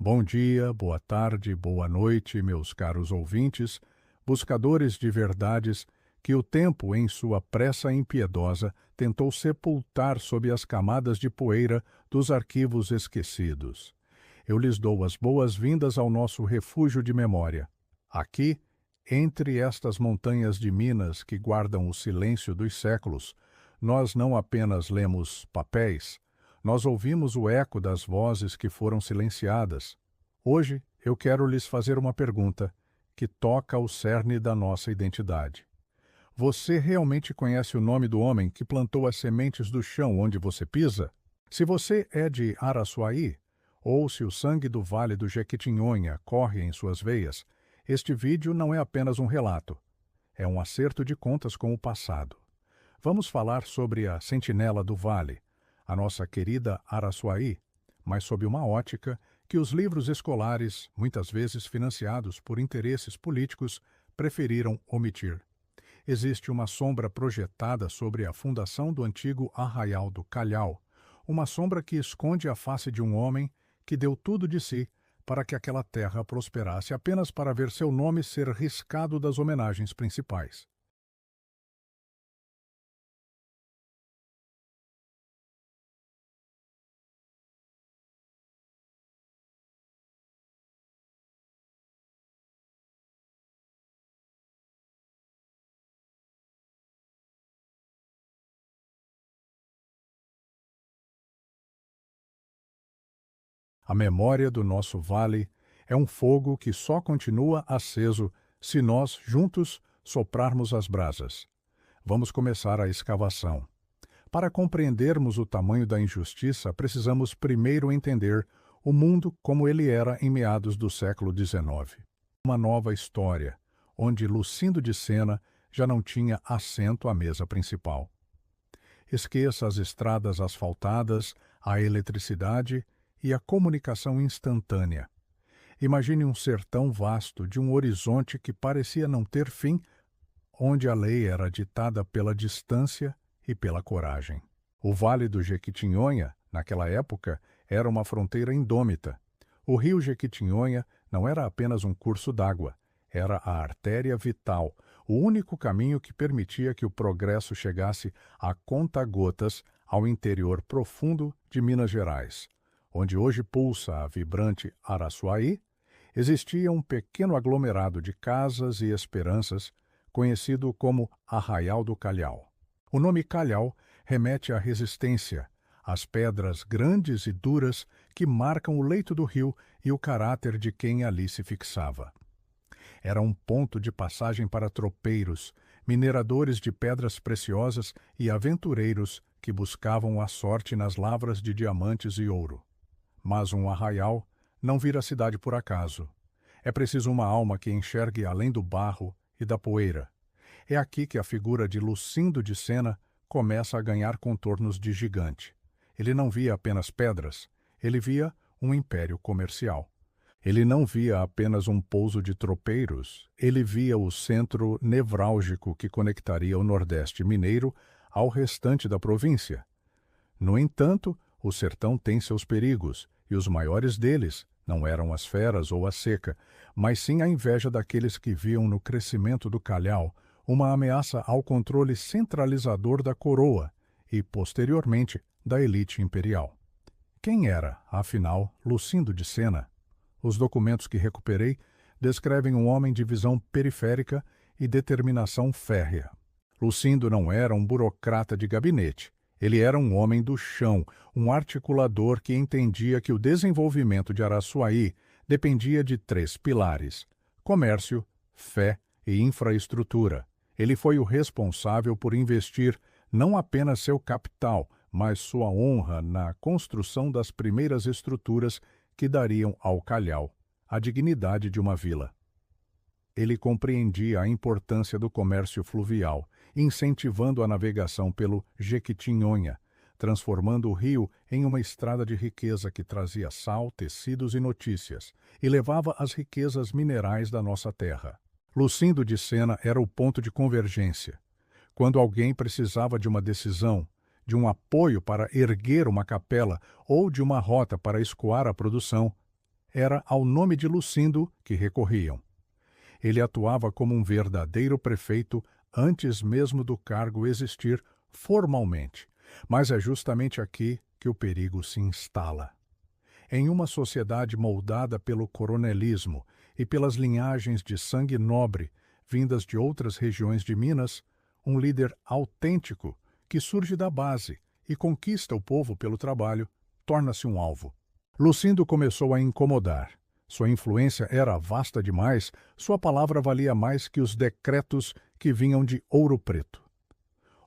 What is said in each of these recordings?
Bom dia, boa tarde, boa noite, meus caros ouvintes, buscadores de verdades que o tempo, em sua pressa impiedosa, tentou sepultar sob as camadas de poeira dos arquivos esquecidos. Eu lhes dou as boas-vindas ao nosso refúgio de memória. Aqui, entre estas montanhas de Minas que guardam o silêncio dos séculos, nós não apenas lemos papéis, nós ouvimos o eco das vozes que foram silenciadas. Hoje eu quero lhes fazer uma pergunta que toca ao cerne da nossa identidade. Você realmente conhece o nome do homem que plantou as sementes do chão onde você pisa? Se você é de Araçuaí, ou se o sangue do Vale do Jequitinhonha corre em suas veias, este vídeo não é apenas um relato, é um acerto de contas com o passado. Vamos falar sobre a Sentinela do Vale, a nossa querida Araçuaí, mas sob uma ótica que os livros escolares, muitas vezes financiados por interesses políticos, preferiram omitir. Existe uma sombra projetada sobre a fundação do antigo Arraial do Calhau, uma sombra que esconde a face de um homem que deu tudo de si para que aquela terra prosperasse apenas para ver seu nome ser riscado das homenagens principais. A memória do nosso vale é um fogo que só continua aceso se nós, juntos, soprarmos as brasas. Vamos começar a escavação. Para compreendermos o tamanho da injustiça, precisamos primeiro entender o mundo como ele era em meados do século XIX. Uma nova história, onde Lucindo de Sena já não tinha assento à mesa principal. Esqueça as estradas asfaltadas, a eletricidade e a comunicação instantânea. Imagine um sertão vasto de um horizonte que parecia não ter fim, onde a lei era ditada pela distância e pela coragem. O Vale do Jequitinhonha, naquela época, era uma fronteira indômita. O rio Jequitinhonha não era apenas um curso d'água, era a artéria vital, o único caminho que permitia que o progresso chegasse a conta-gotas ao interior profundo de Minas Gerais. Onde hoje pulsa a vibrante Araçuaí, existia um pequeno aglomerado de casas e esperanças, conhecido como Arraial do Calhau. O nome Calhau remete à resistência, às pedras grandes e duras que marcam o leito do rio e o caráter de quem ali se fixava. Era um ponto de passagem para tropeiros, mineradores de pedras preciosas e aventureiros que buscavam a sorte nas lavras de diamantes e ouro. Mas um arraial não vira cidade por acaso. É preciso uma alma que enxergue além do barro e da poeira. É aqui que a figura de Lucindo de Sena começa a ganhar contornos de gigante. Ele não via apenas pedras, ele via um império comercial. Ele não via apenas um pouso de tropeiros, ele via o centro nevrálgico que conectaria o Nordeste mineiro ao restante da província. No entanto, o sertão tem seus perigos, e os maiores deles não eram as feras ou a seca, mas sim a inveja daqueles que viam no crescimento do calhau uma ameaça ao controle centralizador da coroa e, posteriormente, da elite imperial. Quem era, afinal, Lucindo de Sena? Os documentos que recuperei descrevem um homem de visão periférica e determinação férrea. Lucindo não era um burocrata de gabinete. Ele era um homem do chão, um articulador que entendia que o desenvolvimento de Araçuaí dependia de três pilares: comércio, fé e infraestrutura. Ele foi o responsável por investir não apenas seu capital, mas sua honra na construção das primeiras estruturas que dariam ao Calhau a dignidade de uma vila. Ele compreendia a importância do comércio fluvial, incentivando a navegação pelo Jequitinhonha, transformando o rio em uma estrada de riqueza que trazia sal, tecidos e notícias, e levava as riquezas minerais da nossa terra. Lucindo de Sena era o ponto de convergência. Quando alguém precisava de uma decisão, de um apoio para erguer uma capela ou de uma rota para escoar a produção, era ao nome de Lucindo que recorriam. Ele atuava como um verdadeiro prefeito antes mesmo do cargo existir formalmente, mas é justamente aqui que o perigo se instala. Em uma sociedade moldada pelo coronelismo e pelas linhagens de sangue nobre vindas de outras regiões de Minas, um líder autêntico que surge da base e conquista o povo pelo trabalho, torna-se um alvo. Lucindo começou a incomodar. Sua influência era vasta demais, sua palavra valia mais que os decretos que vinham de Ouro Preto.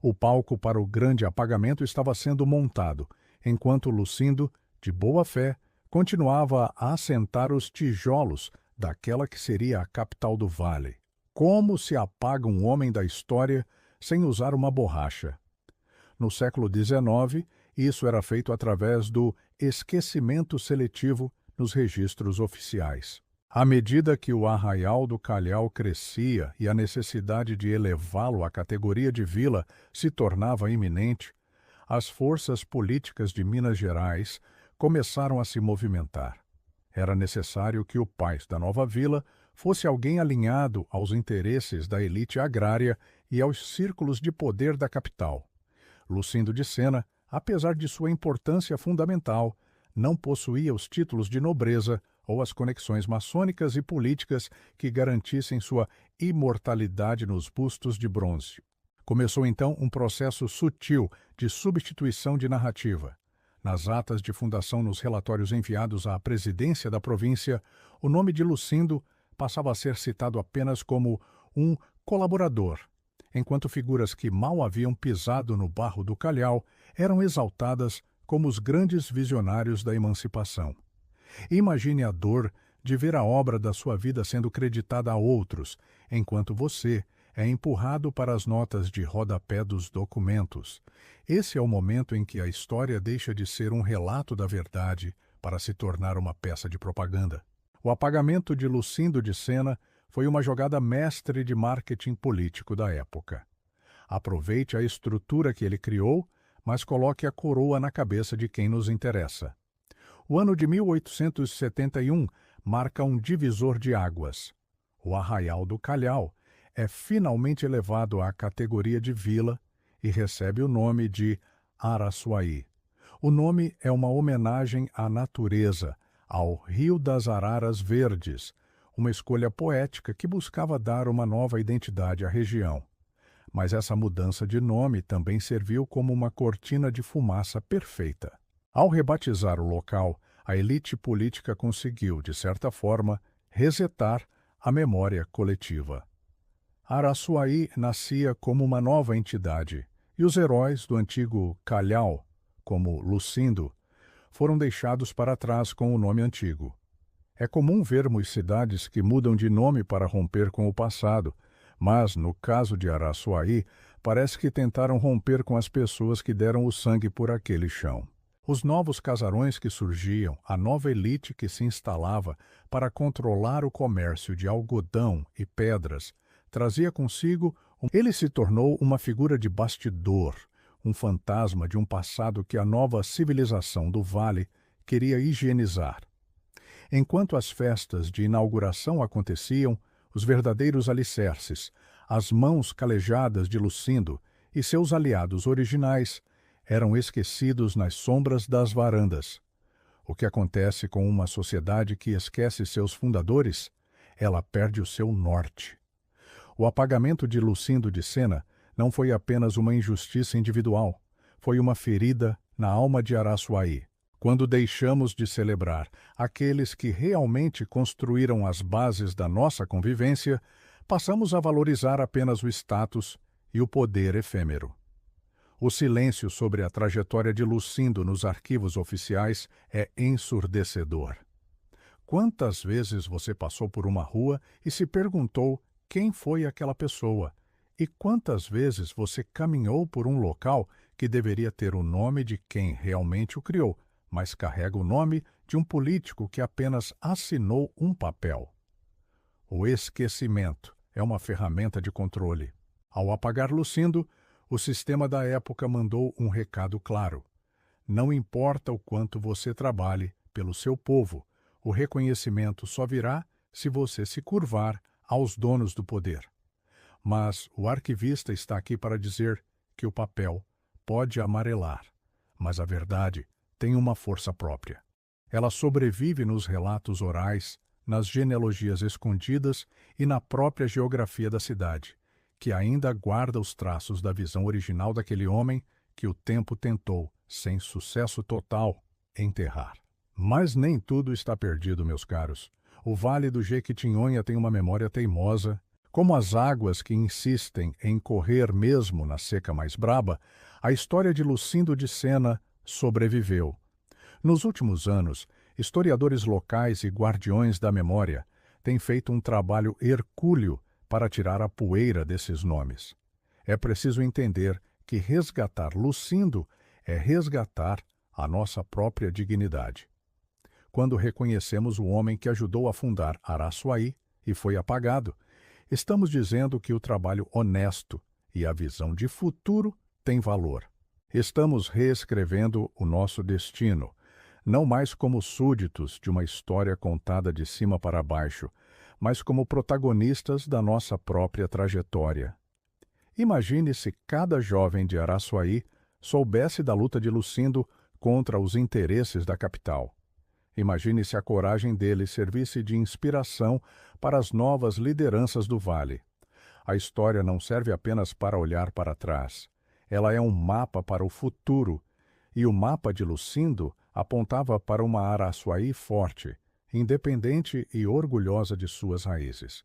O palco para o grande apagamento estava sendo montado, enquanto Lucindo, de boa fé, continuava a assentar os tijolos daquela que seria a capital do vale. Como se apaga um homem da história sem usar uma borracha? No século XIX, isso era feito através do esquecimento seletivo nos registros oficiais. À medida que o Arraial do Calhau crescia e a necessidade de elevá-lo à categoria de vila se tornava iminente, as forças políticas de Minas Gerais começaram a se movimentar. Era necessário que o pai da nova vila fosse alguém alinhado aos interesses da elite agrária e aos círculos de poder da capital. Lucindo de Sena, apesar de sua importância fundamental, não possuía os títulos de nobreza ou as conexões maçônicas e políticas que garantissem sua imortalidade nos bustos de bronze. Começou então um processo sutil de substituição de narrativa. Nas atas de fundação nos relatórios enviados à presidência da província, o nome de Lucindo passava a ser citado apenas como um colaborador, enquanto figuras que mal haviam pisado no barro do Calhau eram exaltadas como os grandes visionários da emancipação. Imagine a dor de ver a obra da sua vida sendo creditada a outros, enquanto você é empurrado para as notas de rodapé dos documentos. Esse é o momento em que a história deixa de ser um relato da verdade para se tornar uma peça de propaganda. O apagamento de Lucindo de Sena foi uma jogada mestre de marketing político da época. Aproveite a estrutura que ele criou, mas coloque a coroa na cabeça de quem nos interessa. O ano de 1871 marca um divisor de águas. O Arraial do Calhau é finalmente elevado à categoria de vila e recebe o nome de Araçuaí. O nome é uma homenagem à natureza, ao Rio das Araras Verdes, uma escolha poética que buscava dar uma nova identidade à região. Mas essa mudança de nome também serviu como uma cortina de fumaça perfeita. Ao rebatizar o local, a elite política conseguiu, de certa forma, resetar a memória coletiva. Araçuaí nascia como uma nova entidade, e os heróis do antigo Calhau, como Lucindo, foram deixados para trás com o nome antigo. É comum vermos cidades que mudam de nome para romper com o passado, mas, no caso de Araçuaí, parece que tentaram romper com as pessoas que deram o sangue por aquele chão. Os novos casarões que surgiam, a nova elite que se instalava para controlar o comércio de algodão e pedras, trazia consigo, ele se tornou uma figura de bastidor, um fantasma de um passado que a nova civilização do Vale queria higienizar. Enquanto as festas de inauguração aconteciam, os verdadeiros alicerces, as mãos calejadas de Lucindo e seus aliados originais eram esquecidos nas sombras das varandas. O que acontece com uma sociedade que esquece seus fundadores? Ela perde o seu norte. O apagamento de Lucindo de Sena não foi apenas uma injustiça individual, foi uma ferida na alma de Araçuaí. Quando deixamos de celebrar aqueles que realmente construíram as bases da nossa convivência, passamos a valorizar apenas o status e o poder efêmero. O silêncio sobre a trajetória de Lucindo nos arquivos oficiais é ensurdecedor. Quantas vezes você passou por uma rua e se perguntou quem foi aquela pessoa? E quantas vezes você caminhou por um local que deveria ter o nome de quem realmente o criou, mas carrega o nome de um político que apenas assinou um papel? O esquecimento é uma ferramenta de controle. Ao apagar Lucindo, o sistema da época mandou um recado claro. Não importa o quanto você trabalhe pelo seu povo, O reconhecimento só virá se você se curvar aos donos do poder. Mas o arquivista está aqui para dizer que o papel pode amarelar, mas a verdade tem uma força própria. Ela sobrevive nos relatos orais, nas genealogias escondidas e na própria geografia da cidade, que ainda guarda os traços da visão original daquele homem que o tempo tentou, sem sucesso total, enterrar. Mas nem tudo está perdido, meus caros. O Vale do Jequitinhonha tem uma memória teimosa. Como as águas que insistem em correr mesmo na seca mais braba, a história de Lucindo de Sena sobreviveu. Nos últimos anos, historiadores locais e guardiões da memória têm feito um trabalho hercúleo para tirar a poeira desses nomes. É preciso entender que resgatar Lucindo é resgatar a nossa própria dignidade. Quando reconhecemos o homem que ajudou a fundar Araçuaí e foi apagado, estamos dizendo que o trabalho honesto e a visão de futuro têm valor. Estamos reescrevendo o nosso destino, não mais como súditos de uma história contada de cima para baixo, mas como protagonistas da nossa própria trajetória. Imagine se cada jovem de Araçuaí soubesse da luta de Lucindo contra os interesses da capital. Imagine se a coragem dele servisse de inspiração para as novas lideranças do Vale. A história não serve apenas para olhar para trás. Ela é um mapa para o futuro, e o mapa de Lucindo apontava para uma Araçuaí forte, independente e orgulhosa de suas raízes.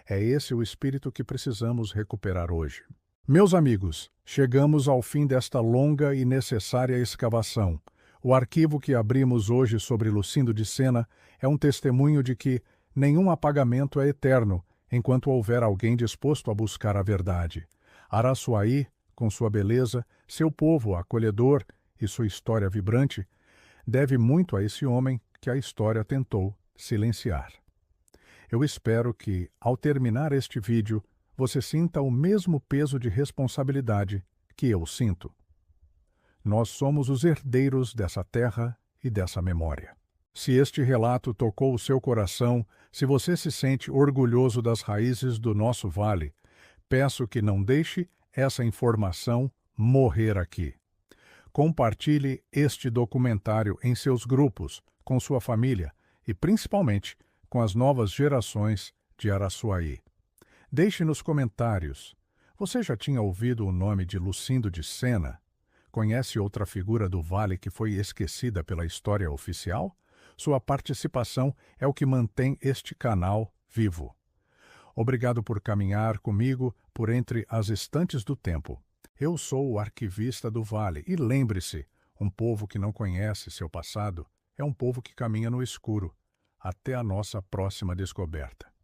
É esse o espírito que precisamos recuperar hoje. Meus amigos, chegamos ao fim desta longa e necessária escavação. O arquivo que abrimos hoje sobre Lucindo de Sena é um testemunho de que nenhum apagamento é eterno enquanto houver alguém disposto a buscar a verdade. Araçuaí, com sua beleza, seu povo acolhedor e sua história vibrante, deve muito a esse homem que a história tentou silenciar. Eu espero que, ao terminar este vídeo, você sinta o mesmo peso de responsabilidade que eu sinto. Nós somos os herdeiros dessa terra e dessa memória. Se este relato tocou o seu coração, se você se sente orgulhoso das raízes do nosso vale, peço que não deixe essa informação morrer aqui. Compartilhe este documentário em seus grupos, com sua família e, principalmente, com as novas gerações de Araçuaí. Deixe nos comentários. Você já tinha ouvido o nome de Lucindo de Sena? Conhece outra figura do Vale que foi esquecida pela história oficial? Sua participação é o que mantém este canal vivo. Obrigado por caminhar comigo por entre as estantes do tempo. Eu sou o arquivista do Vale e lembre-se, um povo que não conhece seu passado é um povo que caminha no escuro. Até a nossa próxima descoberta.